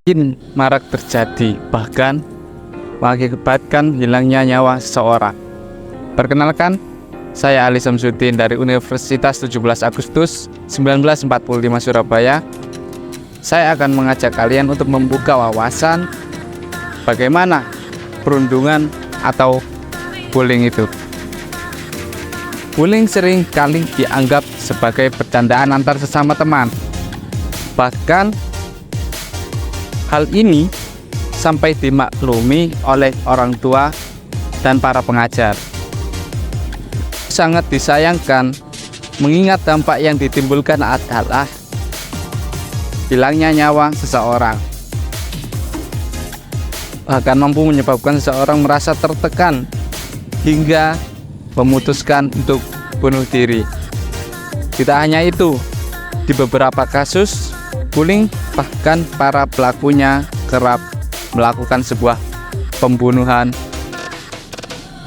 Makin marak terjadi, bahkan mengakibatkan hilangnya nyawa seseorang. Perkenalkan, saya Ali Samsudin dari Universitas 17 Agustus 1945 Surabaya. Saya akan mengajak kalian untuk membuka wawasan bagaimana perundungan atau bullying itu. Bullying sering kali dianggap sebagai bercandaan antar sesama teman. Bahkan hal ini sampai dimaklumi oleh orang tua dan para pengajar. Sangat disayangkan mengingat dampak yang ditimbulkan adalah hilangnya nyawa seseorang. Bahkan mampu menyebabkan seseorang merasa tertekan hingga memutuskan untuk bunuh diri. Tidak hanya itu, di beberapa kasus bullying bahkan para pelakunya kerap melakukan sebuah pembunuhan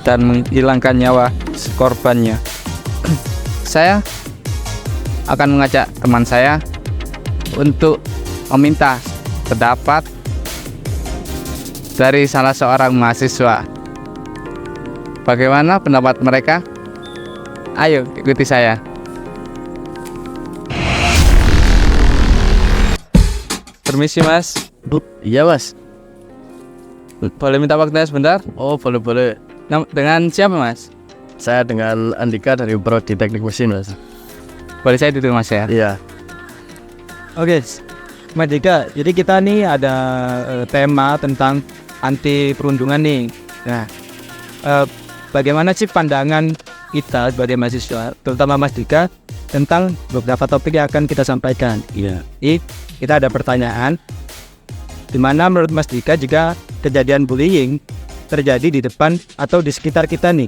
dan menghilangkan nyawa korbannya. Saya akan mengajak teman saya untuk meminta pendapat dari salah seorang mahasiswa. Bagaimana pendapat mereka? Ayo ikuti saya. Permisi mas. Iya mas. Boleh minta waktunya sebentar? Oh boleh. Dengan siapa mas? Saya dengan Andika dari Prodi Teknik Mesin mas. Boleh saya duduk mas ya? Iya. Oke, Mas Dika, jadi kita nih ada tema tentang anti perundungan nih. Nah, bagaimana sih pandangan kita sebagai mahasiswa, terutama Mas Dika, tentang beberapa topik yang akan kita sampaikan? Iya. Jadi, kita ada pertanyaan, di mana menurut Mas Dika jika kejadian bullying terjadi di depan atau di sekitar kita nih?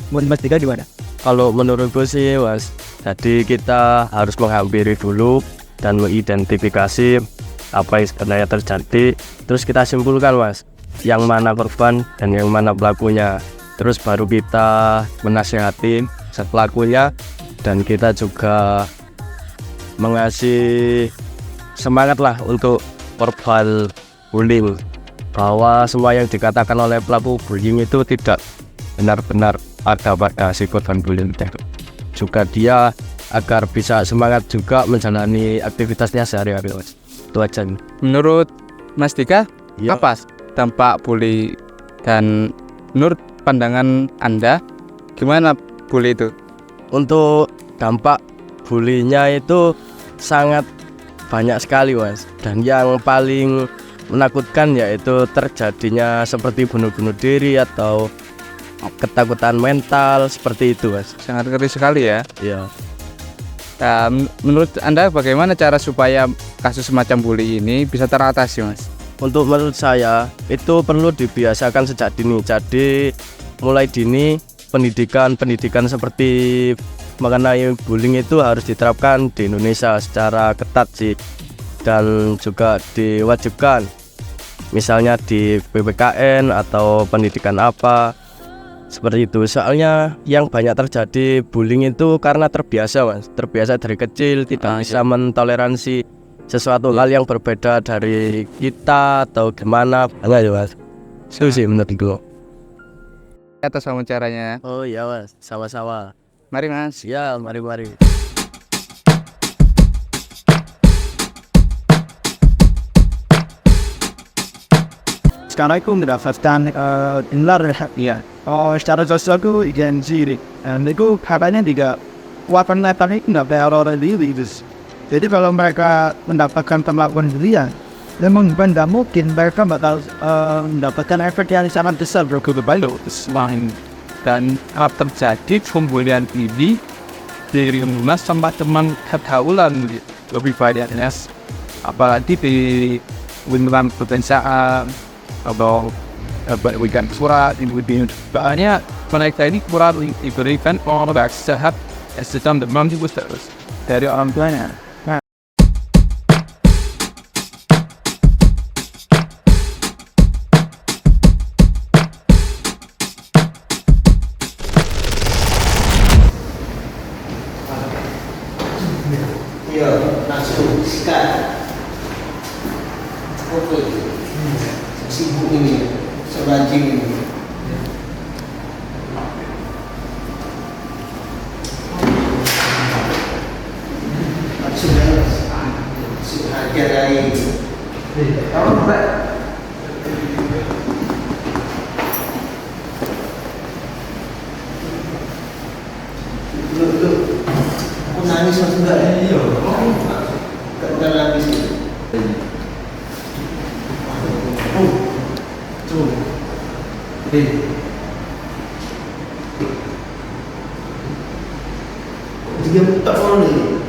Menurut Mas Dika gimana? Kalau menurutku sih mas, jadi kita harus menghampiri dulu dan mengidentifikasi apa yang sebenarnya terjadi. Terus kita simpulkan mas, yang mana korban dan yang mana pelakunya. Terus baru kita menasihati pelakunya, dan kita juga mengasih semangat lah untuk korban bullying, bahwa semua yang dikatakan oleh pelaku bullying itu tidak benar-benar ada pada si korban bullying. Juga dia agar bisa semangat juga menjalani aktivitasnya sehari-hari mas. Itu aja. Menurut Mas Dika, Ya. apa dampak bully dan menurut pandangan Anda gimana bully itu? Untuk dampak bullyingnya itu sangat banyak sekali mas, dan yang paling menakutkan yaitu terjadinya seperti bunuh diri atau ketakutan mental seperti itu mas. Sangat ngeri sekali ya. Iya. Menurut Anda bagaimana cara supaya kasus semacam bully ini bisa teratasi mas? Untuk menurut saya itu perlu dibiasakan sejak dini. Jadi mulai dini pendidikan seperti mengenai bullying itu harus diterapkan di Indonesia secara ketat sih, dan juga diwajibkan misalnya di PPKN atau pendidikan apa seperti itu. Soalnya yang banyak terjadi bullying itu karena terbiasa mas, terbiasa dari kecil tidak bisa mentoleransi sesuatu hal yang berbeda dari kita atau gimana. Enggak ya mas, itu sih menurutku. Atas wawancaranya. Oh iya mas, sama-sama. Mari mas. Ya mari. Sekarang aku mendapatkan ya. Secara sosial aku ingin sendiri. Dan itu katanya juga warna tadi nggak ada orang diri. Jadi kalau mereka mendapatkan perlakuan dirian, memang tidak mungkin mereka bakal mendapatkan efek yang sangat besar berbalik selain Dan terjadi pembulian ini dari rumah sama teman pergaulan lebih banyaknya, apalagi di lingkungan pedesaan atau berikan surat ibu banyak mereka ini kurang diberikan orang sehat sedang demam juga terus dari orang tuanya. foto itu sibuk ini sebanjing ini. Sudah dari Look, aku nangis mas enggak ya? Iya. Enggak nangis itu. Tuh. Dia tak boleh.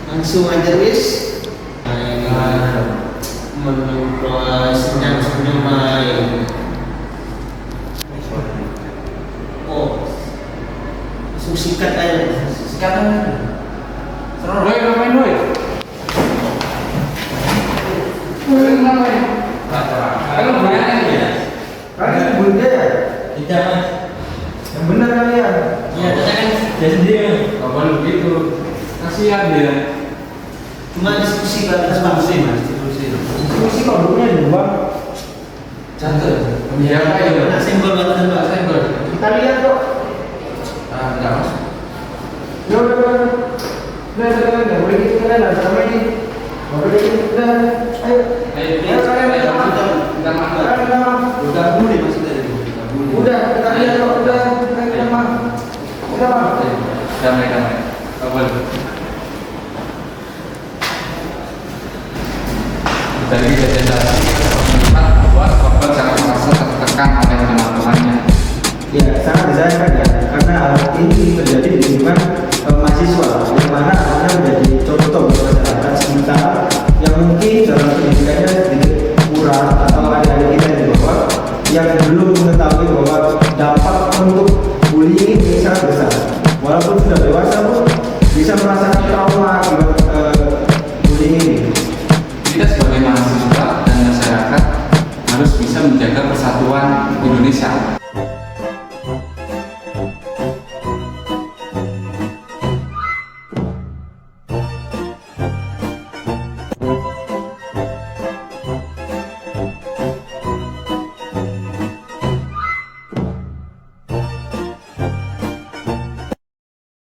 Langsung aja wis. Menunggu senyum-senyum main. Oh. Langsung sikat aja. Sikat aja. Seru doi ngapain doi? Ngapain? Kalau banyak ya. Kalian bunda ya? Tidak mas. Yang benar kalian. Iya, kita kan dia sendiri. Nggak boleh begitu. Kasihan dia. Cuma diskusi batas bangsa mas. Diskusi kok dulunya dua. Cantik. Ya apa ya? Senggol banget mbak. Senggol. Kita lihat kok. Enggak mas. Yo. Nggak boleh gitu kan? Ada sama ini. Nggak boleh gitu. Ayo. Ayo kalian kita makan. Udah boleh mas dari itu. Udah kita lihat kok. Udah kita makan. Udah mas. Damai. Nggak boleh. Dari kejadian korban sangat merasa tertekan oleh teman-temannya. Ya, sangat disayangkan ya, karena hal ini terjadi di lingkungan mahasiswa, yang mana anak menjadi contoh buat masyarakat sementara yang mungkin dalam pendidikannya sedikit kurang atau ada kita di bawah yang belum mengetahui bahwa dampak untuk bullying ini sangat besar. Walaupun sudah dewasa pun bisa merasakan trauma akibat bullying ini. Kita sebagai mahasiswa dan masyarakat harus bisa menjaga persatuan Indonesia